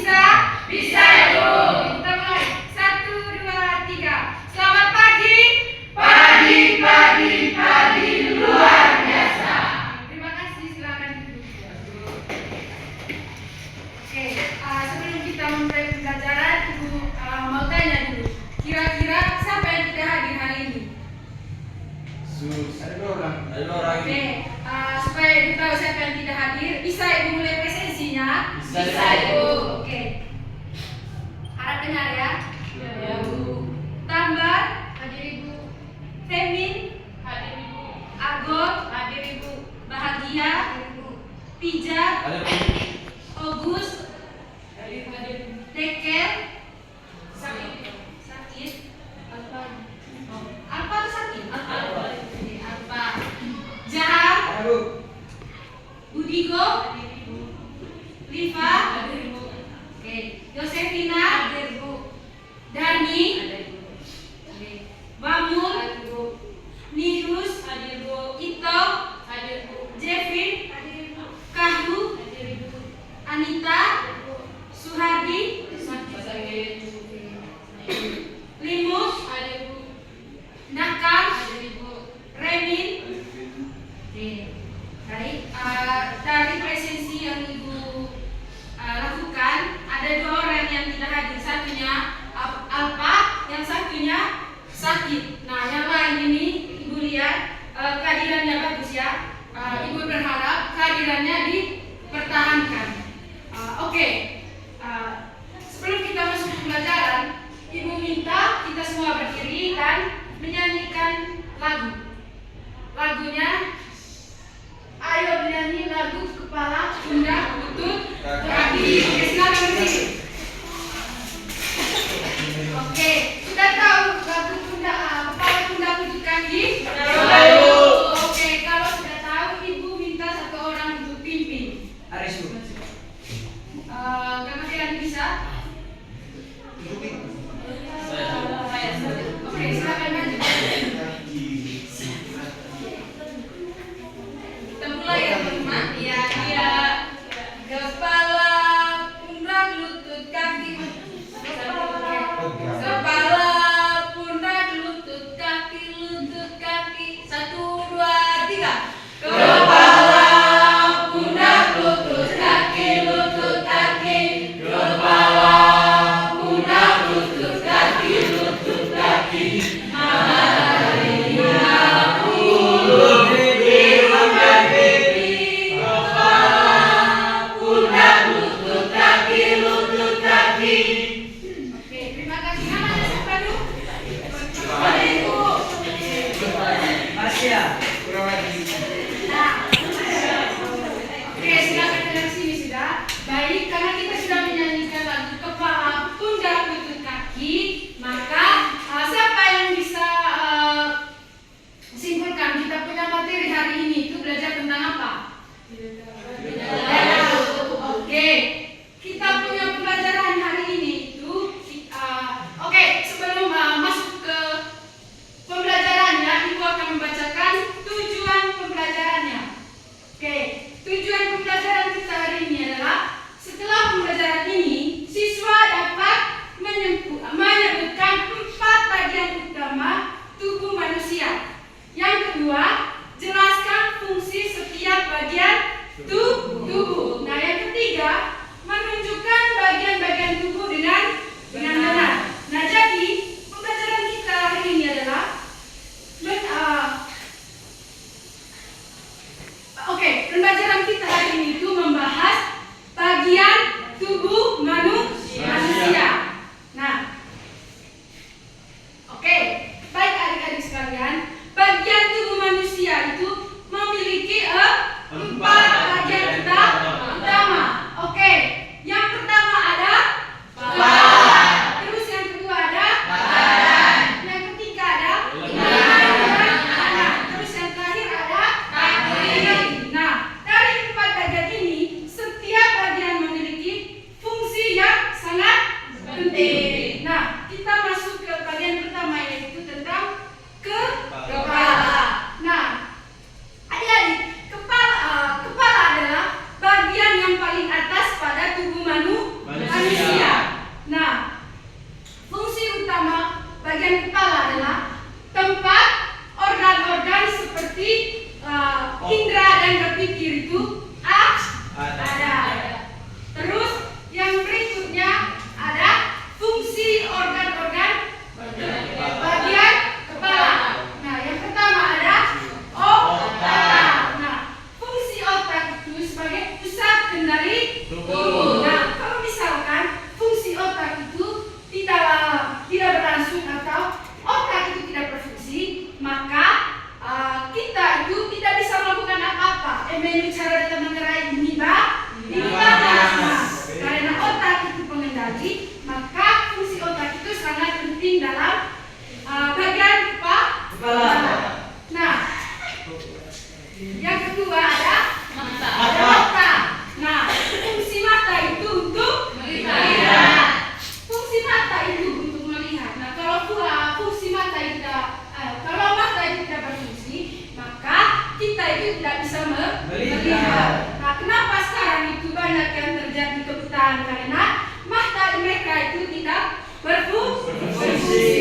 Bisa? Bisa, Ibu. Kita mulai. 1, 2, 3. Selamat pagi. Pagi luar biasa. Terima kasih, silakan duduk. Oke, sebelum kita memulai pembelajaran, Ibu mau tanya dulu. Kira-kira siapa yang tidak hadir hari ini? Ada dua orang. Oke, supaya Ibu tahu siapa yang tidak hadir, bisa Ibu mulai presensinya? Bisa, Ibu. Oke. Harap dengar ya. Ya, Bu. Tambah, hadir Ibu. Femin, Hadir Ibu. Agot, Hadir Ibu. Bahagia, Ibu. Pija, Ogus, Hadir. Deker, Sakit. Alpa. Alpa itu sakit? Alpa. Oke, Alpa. Jahar, Budigo, Hadir Ibu. Liva, Hadir Ibu. oke, Yosefina, Hadir Ibu. Dani, Hadir Ibu. oke, Bamul, Hadir Ibu. Nirus, Hadir Ibu. Ito, Hadir Ibu. Jevin, Hadir Ibu. Kahlu, Hadir Ibu. Anita, Suhardi, Sakit. Limus, Hadir Ibu. Nakam, Hadir Ibu. Remin. Oke, baik. Dari presensi yang Ibu lakukan, ada dua orang yang tidak hadir. Satunya Alpa, yang satunya sakit. Nah, yang lain ini Ibu lihat kehadirannya bagus ya. Ibu berharap kehadirannya dipertahankan. Oke. Sebelum kita masuk ke pembelajaran, Ibu minta kita semua berdiri dan menyanyikan lagu. Lagunya, ayo menyanyi lagu kepala, pundak, lutut, kaki. Oke, silakan berdiri. Oke, sudah tahu lagu pundak, kepala, pundak, lutut, kaki? Oke, kalau sudah tahu, Ibu minta satu orang untuk pimpin. Kakak Firan bisa? Oke, silakan maju. Kita mulai ya teman-teman. Iya. Kepala, pundak, lutut, kaki. Kepala, pundak, lutut, kaki, lutut, kaki. 1, 2, 3. Kepala, pundak, lutut, kaki, lutut, kaki. Kepala, pundak, lutut, kaki, lutut, kaki. Oke, terima kasih. Namanya siapa dulu? Ibu. Nah, oke, silakan dari sini sudah. Baik, karena kita sudah menyanyikan lagu kepala, pundak, lutut, kaki, maka siapa yang bisa simpulkan kita punya materi hari ini itu belajar tentang apa? Oke, kita punya pembelajaran hari ini itu oke, sebelum masuk ke pembelajarannya, Ibu akan membacakan tujuan pembelajarannya. Oke, tujuan pembelajaran kita hari ini adalah setelah pembelajaran ini, siswa dapat menyebutkan 4 bagian utama tubuh manusia. Yang kedua, jelaskan fungsi setiap bagian tubuh. Nah, yang ketiga, menunjukkan bagian-bagian tubuh dengan benar. Nah, jadi pembelajaran kita hari ini adalah pembelajaran kita hari ini itu membahas bagian tubuh manusia. Nah, oke, baik adik-adik sekalian, bagian tubuh manusia itu memiliki 4 bagian utama. Oke, yang pertama ada kepala. Terus yang kedua ada badan. Yang ketiga ada tangan. Terus yang terakhir ada kaki. Nah, dari 4 bagian ini, setiap bagian memiliki fungsi yang menu cara dalam mengerai dibahas. Nah, karena otak itu pengendali, maka fungsi otak itu sangat penting dalam bagian kepala. Nah, yang kedua ada mata. Nah, fungsi mata itu untuk melihat. Fungsi mata itu untuk melihat. Nah, kalau fungsi mata itu kalau mata itu tidak berfungsi, maka kita itu tidak bisa melihat. Nah, kenapa sekarang itu banyak yang terjadi kebutahan karena mata mereka itu tidak berfungsi.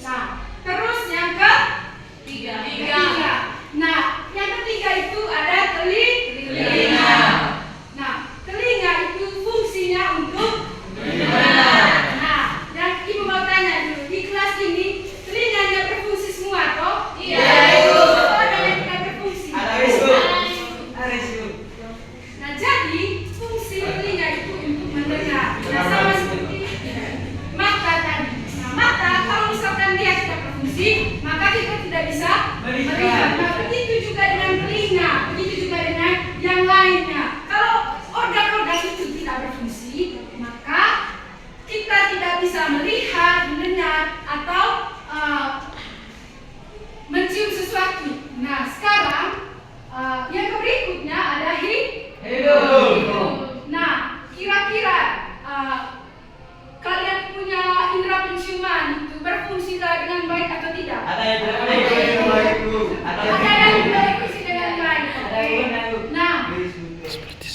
Nah, terus yang ketiga. Nah, yang ketiga itu ada telinga. Nah, telinga itu fungsinya untuk mendengar. Nah, yang ibu mau tanya dulu di kelas ini telinganya berfungsi semua toh? Iya. Atau ada yang tidak berfungsi? Ada ibu. Nah, jadi fungsi telinga itu untuk mendengar. Nah, sama seperti mata tadi. Nah, mata kalau misalkan dia tidak berfungsi, maka kita tidak bisa melihat. Nah, begitu juga dengan telinga, begitu juga dengan yang lainnya. Kalau organ-organ itu tidak berfungsi, maka kita tidak bisa melihat, mendengar, atau mencium sesuatu. Nah, sekarang yang berikutnya ada hidup. Nah, kira-kira kalian punya indera penciuman itu berfungsi dengan baik atau tidak? Ada yang berfungsi dengan baik. Nah,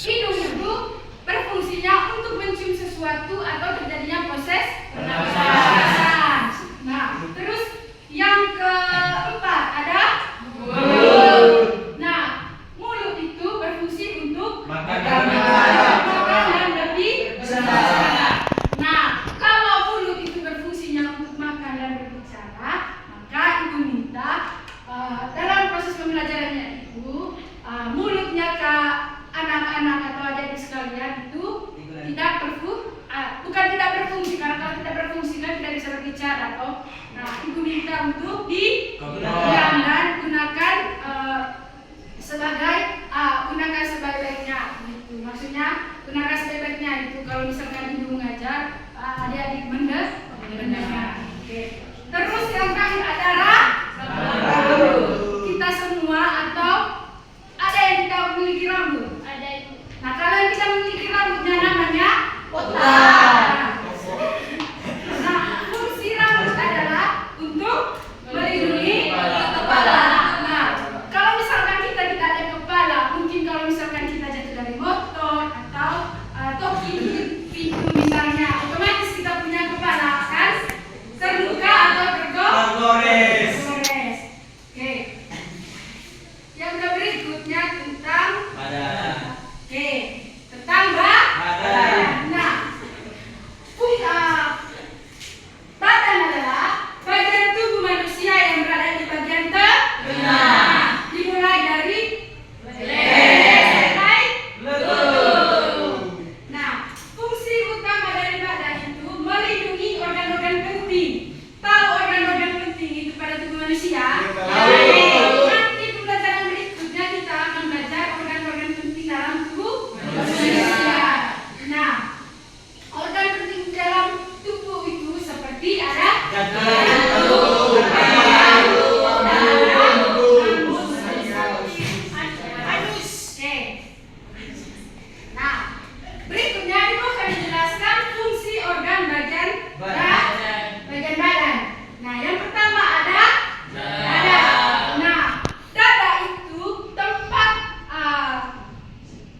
hidung itu berfungsinya untuk mencium sesuatu atau terjadinya proses pernapasan. Nah, terus yang keempat ada mulut. Nah, mulut itu berfungsi untuk makanan lebih besar. Nah, kalau mulut itu berfungsinya untuk makan dan berbicara, maka ibu minta dalam proses pembelajarannya itu mulutnya ke anak-anak atau adik sekalian itu bukan tidak berfungsi, karena kalau tidak berfungsi kan tidak bisa berbicara toh. Nah, ibu minta untuk diam dan gunakan sebaik-baiknya gitu. Maksudnya gunakan sebaik-baiknya itu kalau misalkan ibu mengajar adik-adik mendengar. Oke. Terus yang terakhir ada rambut. Kita semua atau ada yang tidak memiliki rambut? Ada itu. Nah, kalau yang tidak memiliki rambutnya namanya otak. Nah, fungsi rambut adalah untuk melindungi kepala. Nah, kalau misalkan kita tidak ada kepala, mungkin kalau misalkan kita jatuh dari motor atau toki pintu misalnya, otomatis kita punya kepala kan terluka atau tergores. Oke. Yang berikutnya tentang tentang badan. Nah, badan adalah bagian tubuh manusia yang berada di bagian tengah. Dimulai dari leher sampai lutut. Nah, fungsi utama dari badan itu melindungi organ-organ penting. Tahu organ-organ penting itu pada tubuh manusia? Nanti pembelajaran berikutnya kita akan belajar organ-organ penting dalam tubuh manusia. Nah, organ penting dalam tubuh itu seperti ada jantung, anus. Oke. Nah, berikutnya ibu akan menjelaskan fungsi organ bagian badan. Nah, yang pertama ada dada. Nah, dada itu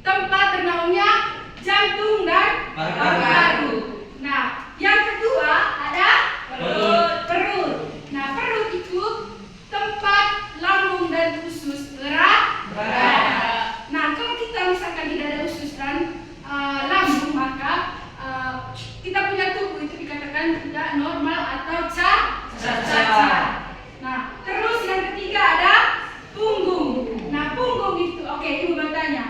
tempat bernaungnya jantung dan paru-paru. Nah, yang kedua ada perut. Nah, perut itu tempat lambung dan usus gerak. Nah, kalau kita misalkan tidak ada usus dan lambung, maka kita punya tubuh itu dikatakan tidak normal atau cacat. Nah, terus yang ketiga ada punggung. Nah, punggung itu, oke, ibu bertanya,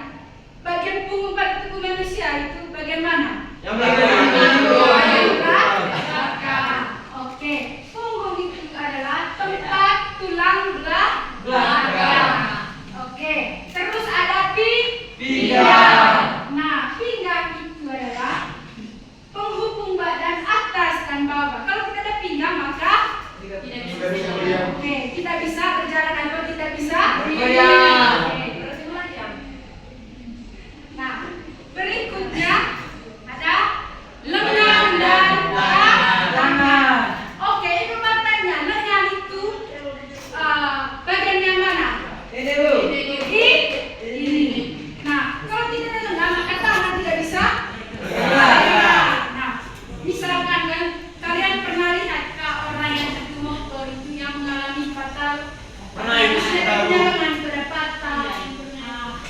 bagian punggung pada tubuh manusia itu bagian mana? Yang belakang. Oke, punggung itu adalah tempat tulang belakang. Oke, terus ada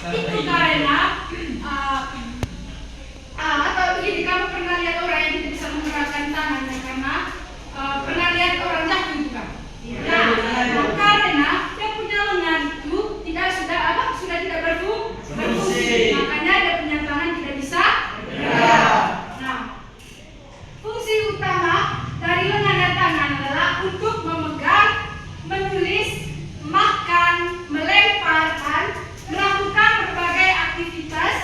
Itu karena atau begini, kamu pernah lihat orang yang tidak bisa menggerakkan tangannya karena pernah lihat orang jatuh juga. Nah, karena dia punya lengan itu sudah tidak berfungsi, makanya dia punya tangan tidak bisa bergerak. Nah, fungsi utama dari lengan dan tangan adalah untuk memegang, menulis, makan, melemparkan, melakukan berbagai aktivitas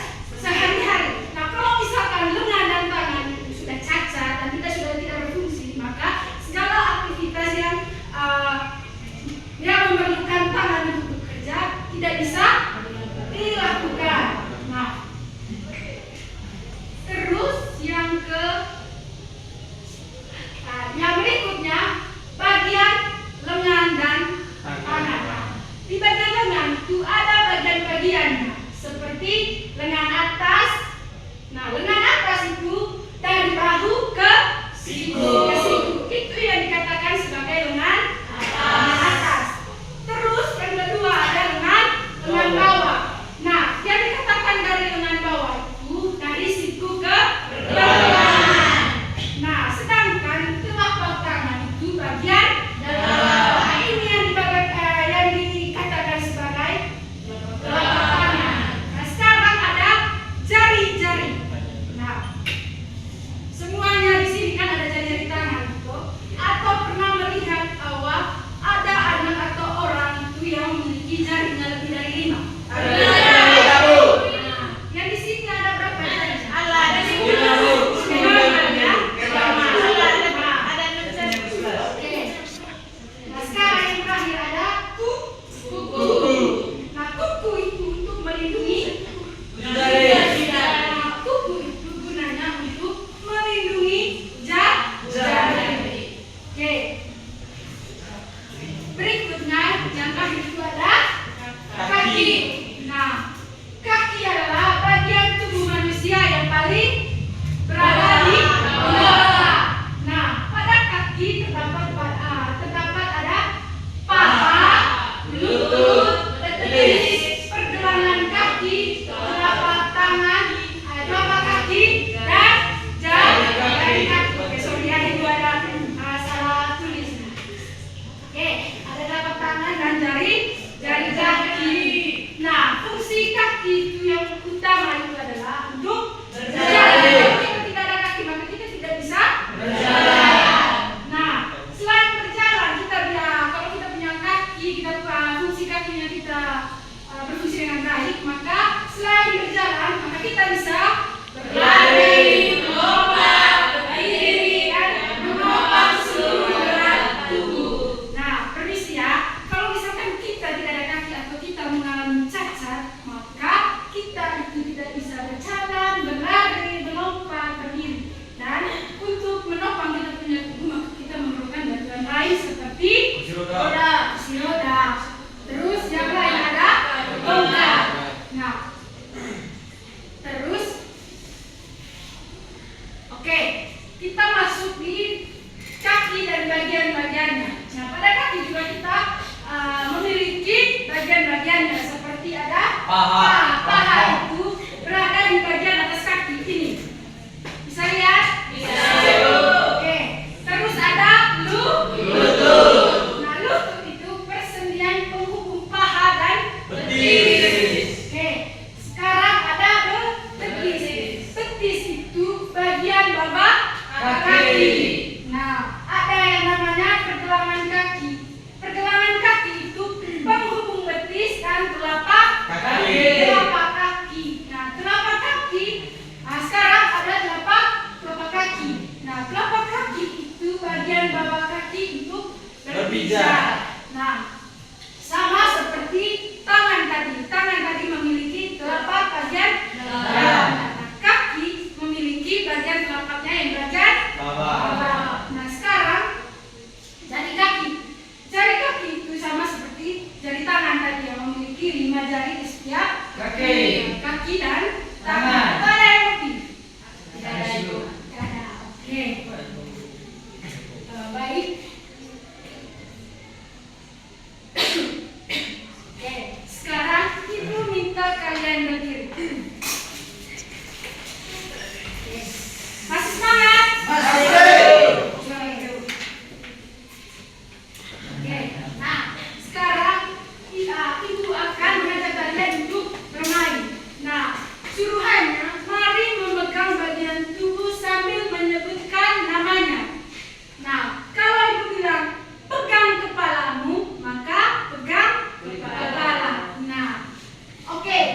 sehari-hari. Nah, kalau misalkan lengan dan tangan itu sudah cacat dan kita sudah tidak berfungsi, maka segala aktivitas yang memerlukan tangan untuk bekerja tidak bisa dilakukan. Nah, terus yang berikutnya bagian lengan dan tangan. Di bagian lengan itu ada bagian-bagiannya seperti lengan atas. Nah, lengan atas itu dari bahu ke siku. Itu yang dikatakan sebagai lengan atas. Terus yang kedua ada lengan bawah. Nah, yang dikatakan dari lengan bawah itu dari siku ke pergelangan. Nah, sedangkan telapak tangan itu bagian dalam. Nah, ini yang dikatakan sebagai telapak tangan. Nah, sekarang ada jari-jari. Nah, semuanya di sini kan ada jari-jari tangan itu. Atau pernah melihat bahwa ada anak atau orang itu yang memiliki jarinya lebih dari 5? Yang di sini ada berapa jari? Ada 9 ya. Oke. Nah, sekarang yang terakhir ada kuku. Nah, kuku itu untuk melindungi kuku itu gunanya untuk melindungi jari. Oke. Berikutnya yang terakhir itu ada kaki. Nah, kaki adalah bagian tubuh manusia yang paling berada di bawah. Nah, pada kaki terdapat ada paha, lutut, betis, pergelangan kaki, telapak tangan, telapak kaki, dan jari kaki. Oke, sorry ya, itu ada salah tulis. Oke, ada telapak tangan dan jari kaki. Nah, fungsi kaki itu yang utama itu adalah untuk berjalan. Kalau kita tidak ada kaki, maka kita tidak bisa berjalan. Nah, selain berjalan, kalau kita punya kaki, fungsi kakinya kita berfungsi dengan baik, maka selain berjalan, maka kita bisa berlari, melompat, berdiri, dan menopang seluruh gerak tubuh. Nah, permisi ya, kalau misalkan kita tidak ada kaki atau kita mengalami cacat, maka kita itu tidak bisa berjalan, berlari, melompat, berdiri. Dan untuk menopang kita punya tubuh, maka kita memerlukan bantuan lain seperti kursi roda. Terus yang lain ada tongkat. Nah, terus oke, kita masuk di kaki dan bagian-bagiannya. Nah, pada kaki juga kita memiliki bagian-bagiannya seperti ada paha itu berada di bagian atas kaki ini. Bisa lihat? Bisa. Oke. Terus ada lutut. Nah, lutut itu persendian penghubung paha dan betis. Oke. Sekarang ada betis. Betis itu bagian bawah kaki. Nah, ada yang namanya pergelangan kaki. Pergelangan kaki itu penghubung betis dan telapak kaki. Nah, telapak kaki. Nah, sekarang ada telapak kaki. Nah, telapak kaki itu bagian bawah kaki untuk berpijak. Nah, sama seperti tangan tadi. Tangan tadi memiliki telapak bagian dalam. Nah, kaki memiliki bagian telapaknya yang bagian bawah. Nah, sekarang jari kaki. Jari kaki itu sama seperti jari tangan tadi yang memiliki 5 jari di setiap kaki dan tangan. Ada yang lebih? Tidak ada itu. Oke. Baik. Oke. Sekarang ibu minta kalian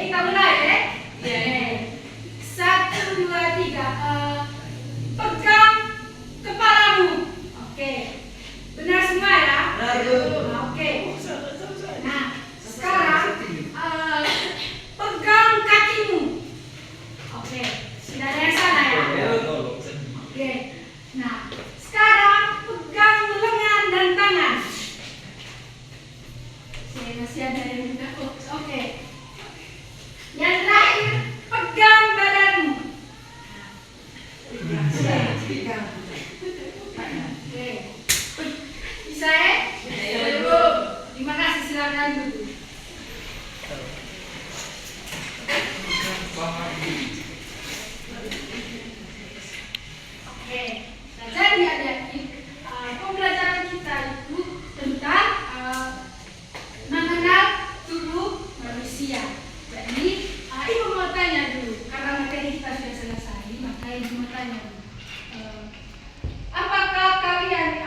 kita mulai ya. Iya. Satu, dua, tiga. Pegang kepalamu. Oke. Benar semua ya? Benar, Bu. Oke. Nah, sekarang pegang kakimu. Oke. Sudah ada yang sana ya? Oke. Nah, sekarang pegang lengan dan tangan. Saya masih ada yang minta. Oke. Yang terakhir, pegang badanmu. Oke. Bisa ya? Bisa, Bu. Terima kasih, silakan dulu. Oke. Nah, jadi adik-adik, pembelajaran kita itu tentang mengenal tubuh manusia. Jadi, ibu mau tanya dulu, karena materi kita sudah selesai, maka ibu mau tanya dulu. Apakah kalian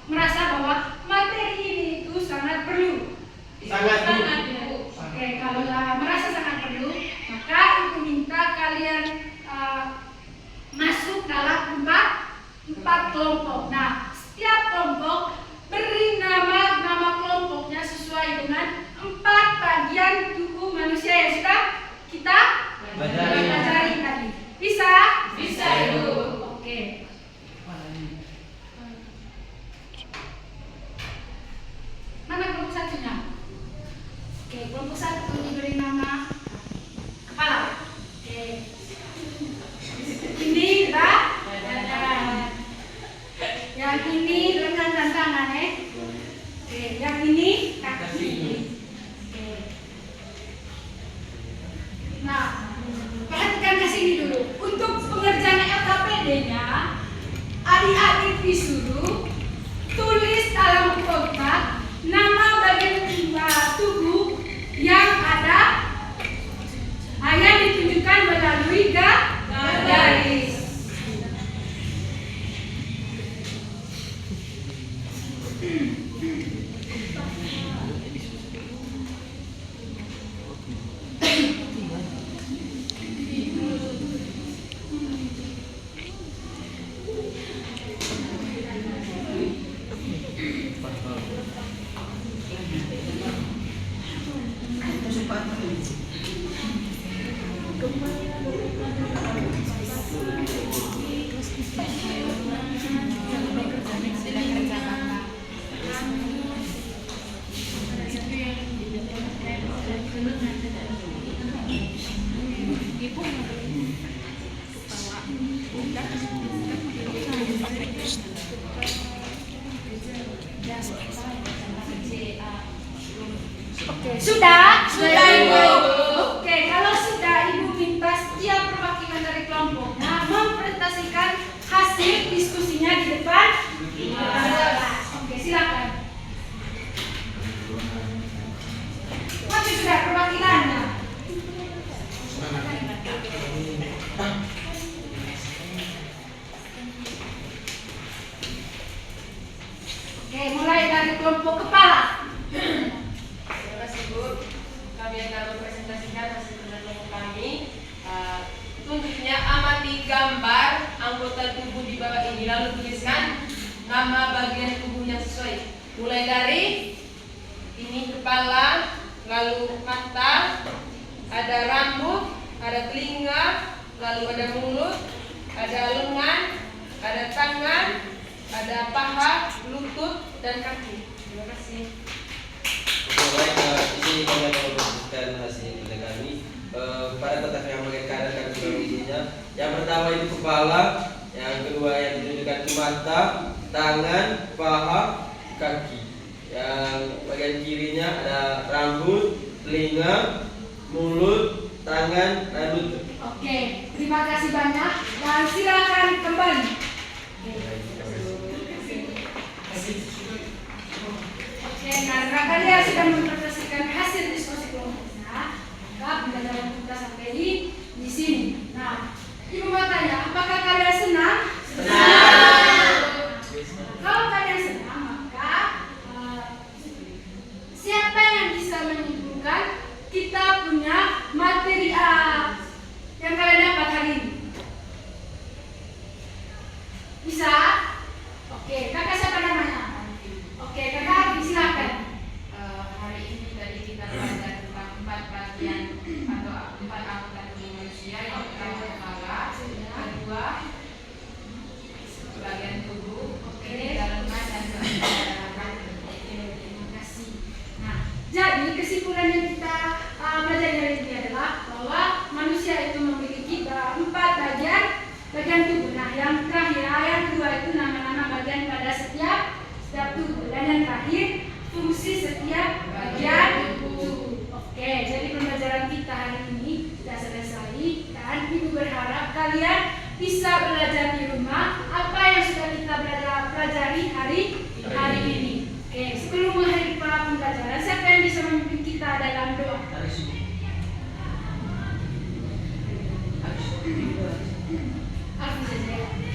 merasa bahwa materi ini itu sangat perlu? Sangat, Bu. Oke, kalau merasa sangat perlu, maka ibu minta kalian masuk dalam empat kelompok. Nah, setiap kelompok beri nama kelompoknya sesuai dengan 4 bagian tubuh manusia yang sudah kita pelajari tadi. Bisa? Bisa, Ibu. Oke. Mana kelompok satunya? Oke, kelompok satu diberi nama kepala. Oke. Ini badan. Yang ini lengan dan tangan ya. Oke, yang ini kaki. Oke. Nah, perhatikan ke sini dulu. Untuk pengerjaan LKPD-nya, adik-adik disuruh tulis dalam kotak nama bagian tubuh yang ada yang ditunjukkan melalui garis. Sudah? Sudah, Ibu. Oke, kalau sudah, Ibu minta setiap perwakilan dari kelompoknya mempresentasikan hasil diskusinya di depan kelas. Oke, silakan. Maju sudah perwakilannya. Oke, mulai dari kelompok kepala. Terima kasih, Bu. Kami akan mempresentasikan hasil penelitian kami. Selanjutnya, amati gambar anggota tubuh di bawah ini, lalu tuliskan nama bagian tubuh yang sesuai. Mulai dari ini kepala, lalu mata, ada rambut, ada telinga, lalu ada mulut, ada lengan, ada tangan, ada paha, lutut, dan kaki. Terima kasih. Baik, di sini kami akan mempresentasikan hasil kerja kami. Pada kotak yang bagian kanan kami sudah isinya. Yang pertama itu kepala, yang kedua yang ditunjukkan itu mata, tangan, paha, kaki. Yang bagian kirinya ada rambut, telinga, mulut, tangan, dan lutut. Oke, terima kasih banyak dan silakan kembali. Oke, karena kalian sudah mempresentasikan hasil diskusi kelompoknya, maka pembelajaran kita sampai di sini. Nah, Ibu mau tanya, apakah kalian senang? Senang. Kalau kalian senang, maka siapa yang bisa menyimpulkan kalian bisa belajar di rumah apa yang sudah kita pelajari hari ini. Oke, sebelum mengakhiri pembelajaran, siapa yang bisa memimpin kita dalam doa? Aku saja.